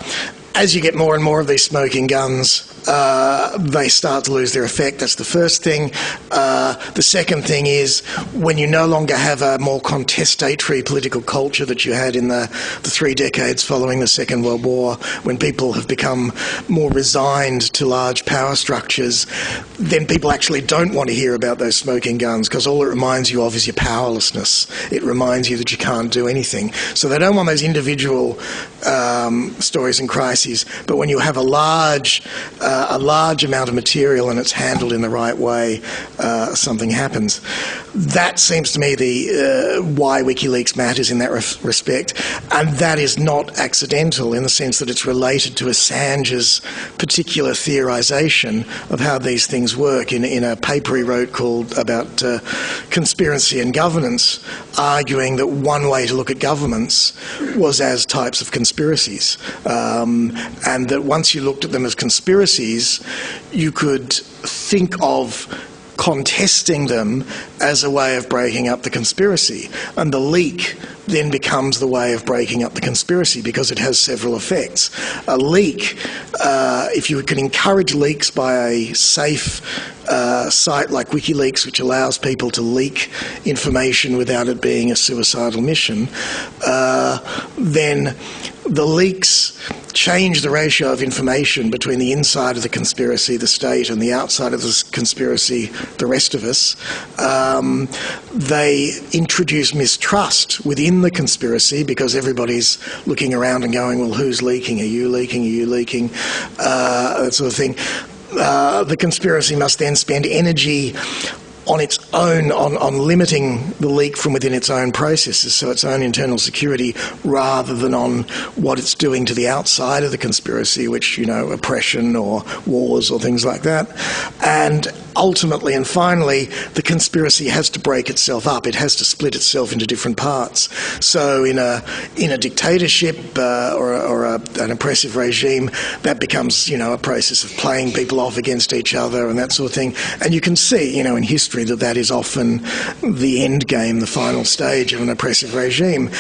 as you get more and more of these smoking guns, they start to lose their effect. That's the first thing. The second thing is, when you no longer have a more contestatory political culture that you had in the 3 decades following the Second World War, when people have become more resigned to large power structures, then people actually don't want to hear about those smoking guns, because all it reminds you of is your powerlessness. It reminds you that you can't do anything. So they don't want those individual stories and crises, but when you have a large amount of material and it's handled in the right way, something happens. That seems to me why WikiLeaks matters in that respect, and that is not accidental, in the sense that it's related to Assange's particular theorisation of how these things work in a paper he wrote about conspiracy and governance, arguing that one way to look at governments was as types of conspiracies, and that once you looked at them as conspiracies, you could think of contesting them as a way of breaking up the conspiracy. And the leak then becomes the way of breaking up the conspiracy, because it has several effects. A leak, if you can encourage leaks by a safe site like WikiLeaks, which allows people to leak information without it being a suicidal mission, then the leaks change the ratio of information between the inside of the conspiracy, the state, and the outside of the conspiracy, the rest of us. They introduce mistrust within the conspiracy because everybody's looking around and going, well, who's leaking? Are you leaking? Are you leaking? That sort of thing. The conspiracy must then spend energy on its own, on limiting the leak from within its own processes, so its own internal security, rather than on what it's doing to the outside of the conspiracy, which, you know, oppression or wars or things like that. And ultimately and finally, the conspiracy has to break itself up. It has to split itself into different parts. So in a dictatorship or an oppressive regime, that becomes, you know, a process of playing people off against each other and that sort of thing. And you can see, you know, in history that is often the end game, the final stage of an oppressive regime.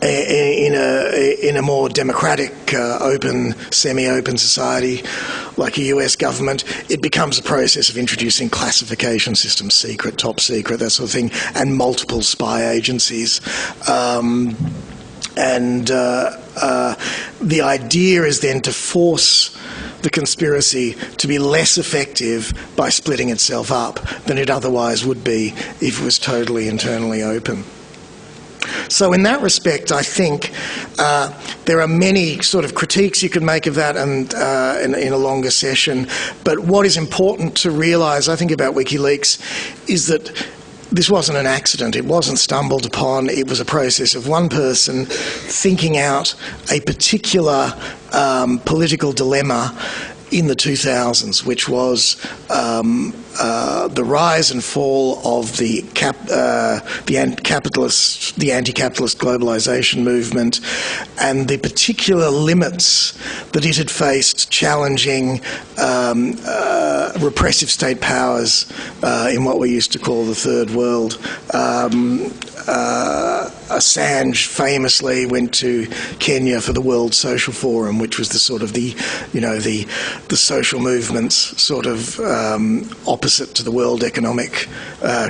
In a more democratic, open, semi-open society like a US government, it becomes a process of introducing classification systems, secret, top secret, that sort of thing, and multiple spy agencies. The idea is then to force the conspiracy to be less effective by splitting itself up than it otherwise would be if it was totally internally open. So in that respect, I think there are many sort of critiques you can make of that and in a longer session. But what is important to realise, I think, about WikiLeaks is that this wasn't an accident. It wasn't stumbled upon. It was a process of one person thinking out a particular political dilemma in the 2000s, which was the rise and fall of the anti-capitalist globalisation movement, and the particular limits that it had faced challenging repressive state powers in what we used to call the Third World. Assange famously went to Kenya for the World Social Forum, which was the sort of the social movements sort of opposite to the World Economic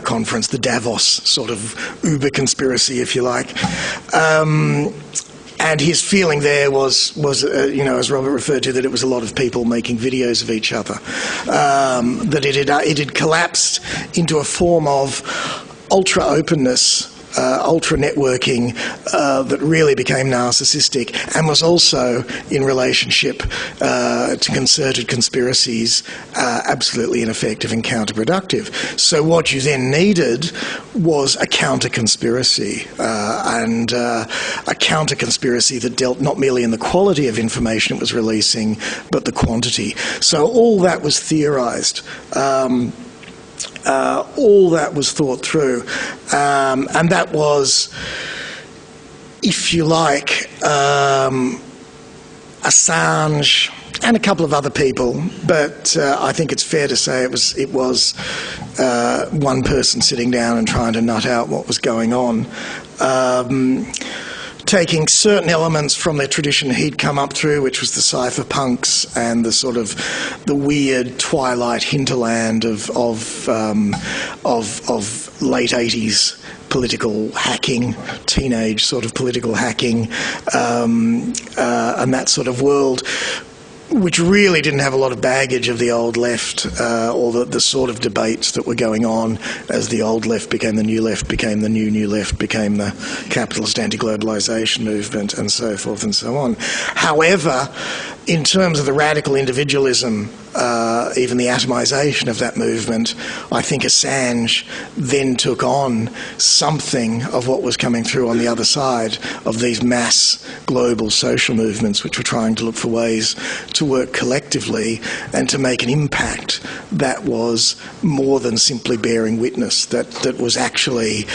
Conference, the Davos sort of Uber conspiracy, if you like. And his feeling there was as Robert referred to, that it was a lot of people making videos of each other, that it had collapsed into a form of ultra-openness, ultra-networking that really became narcissistic, and was also, in relationship to concerted conspiracies, absolutely ineffective and counterproductive. So what you then needed was a counter-conspiracy, and a counter-conspiracy that dealt not merely in the quality of information it was releasing, but the quantity. So all that was theorised. All that was thought through, and that was, if you like, Assange and a couple of other people, but I think it's fair to say it was one person sitting down and trying to nut out what was going on. Taking certain elements from the tradition he'd come up through, which was the cypherpunks and the sort of the weird twilight hinterland of late 80s political hacking, teenage sort of political hacking, and that sort of world, which really didn't have a lot of baggage of the old left, or the sort of debates that were going on as the old left became the new left, became the new left, became the capitalist anti-globalisation movement, and so forth and so on. However, in terms of the radical individualism, even the atomisation of that movement, I think Assange then took on something of what was coming through on the other side of these mass global social movements, which were trying to look for ways to work collectively and to make an impact that was more than simply bearing witness, that was actually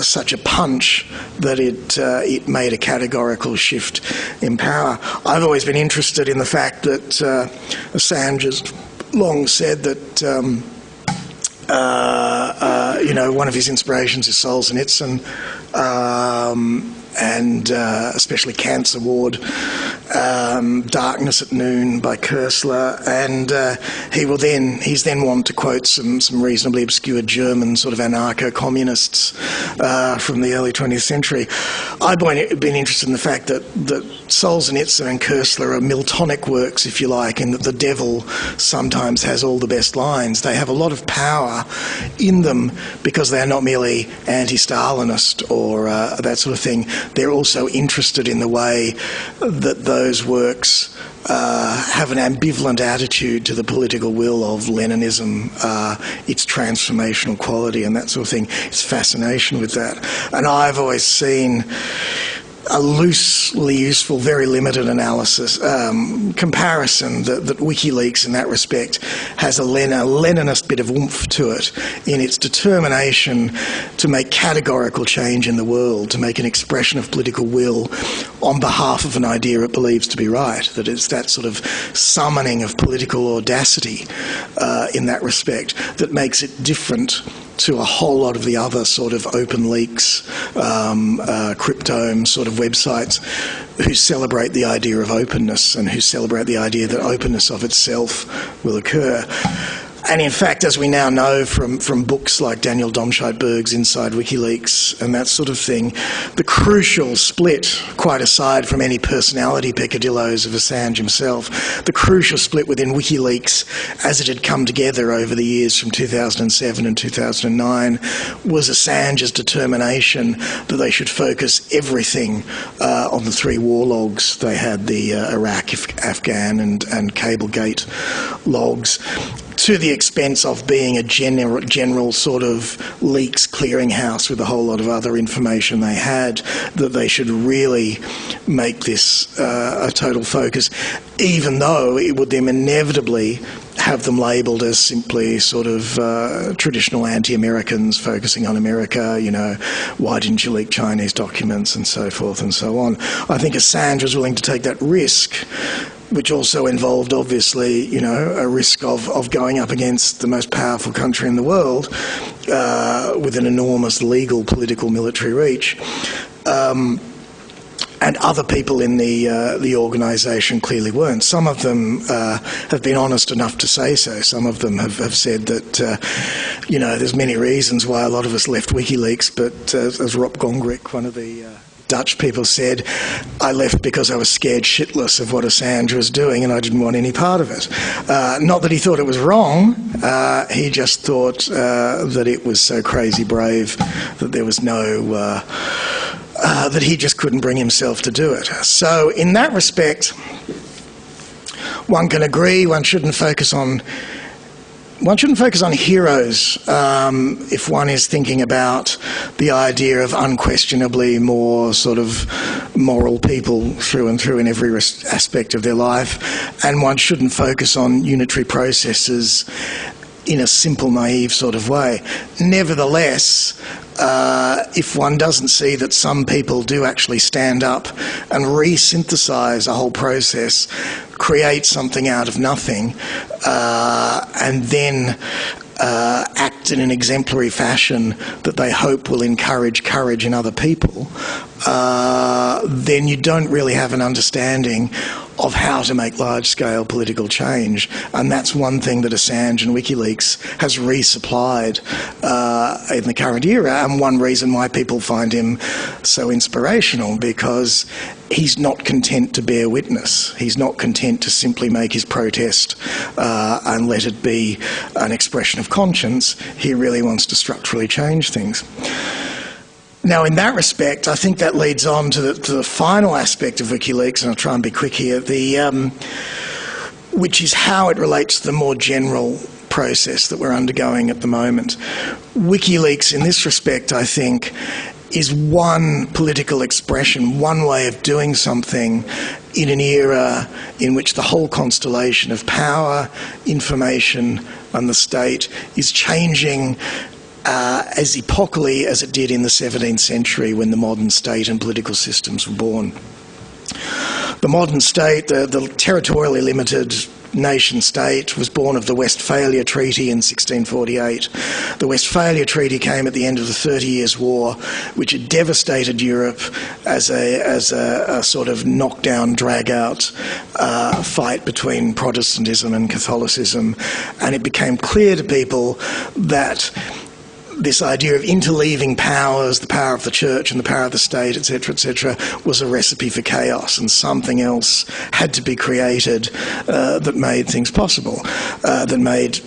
such a punch that it made a categorical shift in power. I've always been interested in the fact that Assange has long said that one of his inspirations is Solzhenitsyn, and especially Kant's award Darkness at Noon by Koestler, and he's then wanted to quote some reasonably obscure German sort of anarcho-communists from the early 20th century. I've been interested in the fact that Solzhenitsyn and Koestler are Miltonic works, if you like, in that the devil sometimes has all the best lines. They have a lot of power in them because they are not merely anti-Stalinist or that sort of thing. They're also interested in the way that those works have an ambivalent attitude to the political will of Leninism, its transformational quality and that sort of thing, its fascination with that. And I've always seen a loosely useful, very limited analysis, comparison that WikiLeaks in that respect has a Leninist bit of oomph to it in its determination to make categorical change in the world, to make an expression of political will on behalf of an idea it believes to be right, that it's that sort of summoning of political audacity in that respect that makes it different to a whole lot of the other sort of open leaks, cryptome sort of websites who celebrate the idea of openness and who celebrate the idea that openness of itself will occur. And in fact, as we now know from books like Daniel Domscheit-Berg's Inside WikiLeaks and that sort of thing, the crucial split, quite aside from any personality peccadillos of Assange himself, the crucial split within WikiLeaks as it had come together over the years from 2007 and 2009 was Assange's determination that they should focus everything on the three war logs. They had the Iraq, Afghan and Cablegate logs, to the expense of being a general sort of leaks clearinghouse with a whole lot of other information they had, that they should really make this a total focus, even though it would then inevitably have them labelled as simply sort of traditional anti-Americans focusing on America, you know, why didn't you leak Chinese documents and so forth and so on. I think Assange was willing to take that risk, which also involved, obviously, you know, a risk of going up against the most powerful country in the world with an enormous legal, political, military reach. And other people in the organisation clearly weren't. Some of them have been honest enough to say so. Some of them have said that, you know, there's many reasons why a lot of us left WikiLeaks, but as Rob Gongrick, one of the Dutch people, said, I left because I was scared shitless of what Assange was doing and I didn't want any part of it. Not that he thought it was wrong, he just thought that it was so crazy brave that there was no... that he just couldn't bring himself to do it. So in that respect, one can agree one shouldn't focus on heroes if one is thinking about the idea of unquestionably more sort of moral people through and through in every aspect of their life, and one shouldn't focus on unitary processes in a simple, naive sort of way. Nevertheless, if one doesn't see that some people do actually stand up and re-synthesise a whole process, create something out of nothing, and then act in an exemplary fashion that they hope will encourage courage in other people, then you don't really have an understanding of how to make large-scale political change. And that's one thing that Assange and WikiLeaks has resupplied in the current era, and one reason why people find him so inspirational, because he's not content to bear witness. He's not content to simply make his protest and let it be an expression of conscience. He really wants to structurally change things. Now, in that respect, I think that leads on to the final aspect of WikiLeaks, and I'll try and be quick here, which is how it relates to the more general process that we're undergoing at the moment. WikiLeaks, in this respect, I think, is one political expression, one way of doing something in an era in which the whole constellation of power, information, and the state is changing as epochally as it did in the 17th century when the modern state and political systems were born. The modern state, the territorially limited nation-state was born of the Westphalia Treaty in 1648. The Westphalia Treaty came at the end of the 30 Years' War, which had devastated Europe as a sort of knockdown, drag-out fight between Protestantism and Catholicism. And it became clear to people that this idea of interleaving powers, the power of the church and the power of the state, etc., was a recipe for chaos, and something else had to be created that made things possible, that made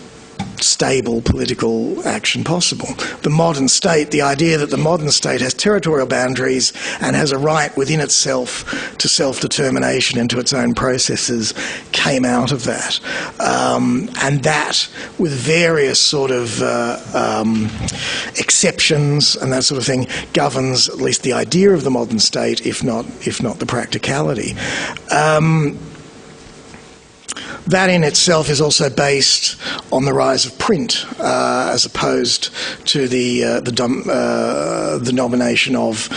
stable political action possible. The modern state, the idea that the modern state has territorial boundaries and has a right within itself to self-determination and to its own processes, came out of that. And that, with various sort of exceptions and that sort of thing, governs at least the idea of the modern state, if not the practicality. That in itself is also based on the rise of print, as opposed to the domination of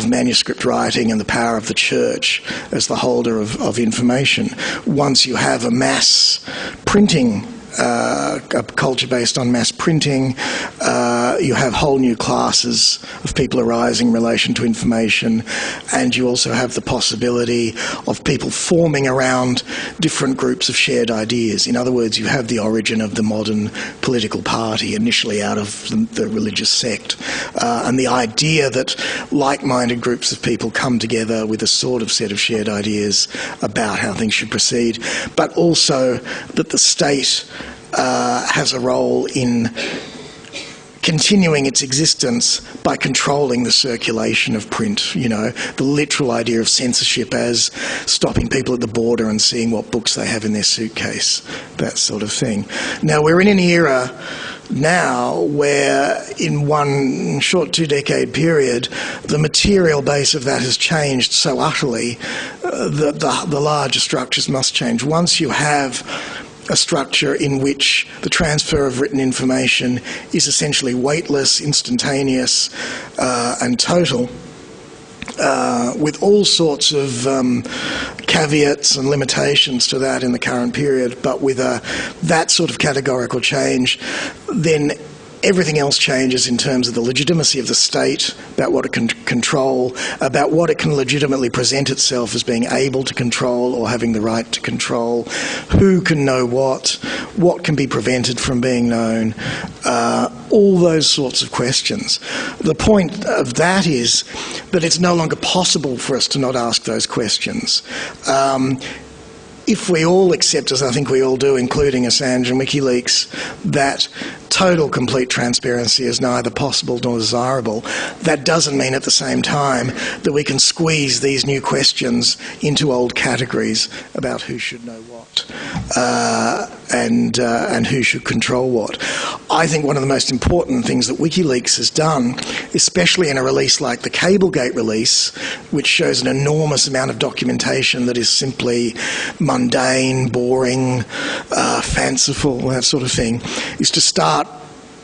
manuscript writing and the power of the church as the holder of information. Once you have a mass printing, a culture based on mass printing, you have whole new classes of people arising in relation to information, and you also have the possibility of people forming around different groups of shared ideas. In other words, you have the origin of the modern political party, initially out of the religious sect, and the idea that like-minded groups of people come together with a sort of set of shared ideas about how things should proceed, but also that the state has a role in continuing its existence by controlling the circulation of print. You know, the literal idea of censorship as stopping people at the border and seeing what books they have in their suitcase, that sort of thing. Now, we're in an era now where in one short 2-decade period the material base of that has changed so utterly that the larger structures must change. Once you have a structure in which the transfer of written information is essentially weightless, instantaneous, and total, with all sorts of caveats and limitations to that in the current period, but with that sort of categorical change, then everything else changes in terms of the legitimacy of the state, about what it can control, about what it can legitimately present itself as being able to control or having the right to control, who can know what can be prevented from being known, all those sorts of questions. The point of that is that it's no longer possible for us to not ask those questions. If we all accept, as I think we all do, including Assange and WikiLeaks, that total, complete transparency is neither possible nor desirable, that doesn't mean at the same time that we can squeeze these new questions into old categories about who should know what and who should control what. I think one of the most important things that WikiLeaks has done, especially in a release like the Cablegate release, which shows an enormous amount of documentation that is simply mundane, boring, fanciful, that sort of thing, is to start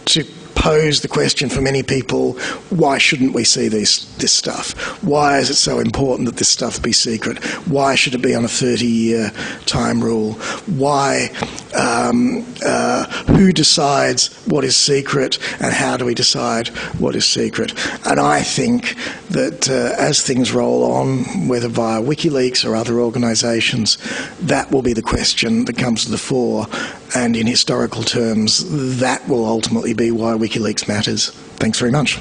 to pose the question for many people, why shouldn't we see this stuff? Why is it so important that this stuff be secret? Why should it be on a 30-year time rule? Why? Who decides what is secret, and how do we decide what is secret? And I think that as things roll on, whether via WikiLeaks or other organisations, that will be the question that comes to the fore, and in historical terms, that will ultimately be why WikiLeaks matters. Thanks very much.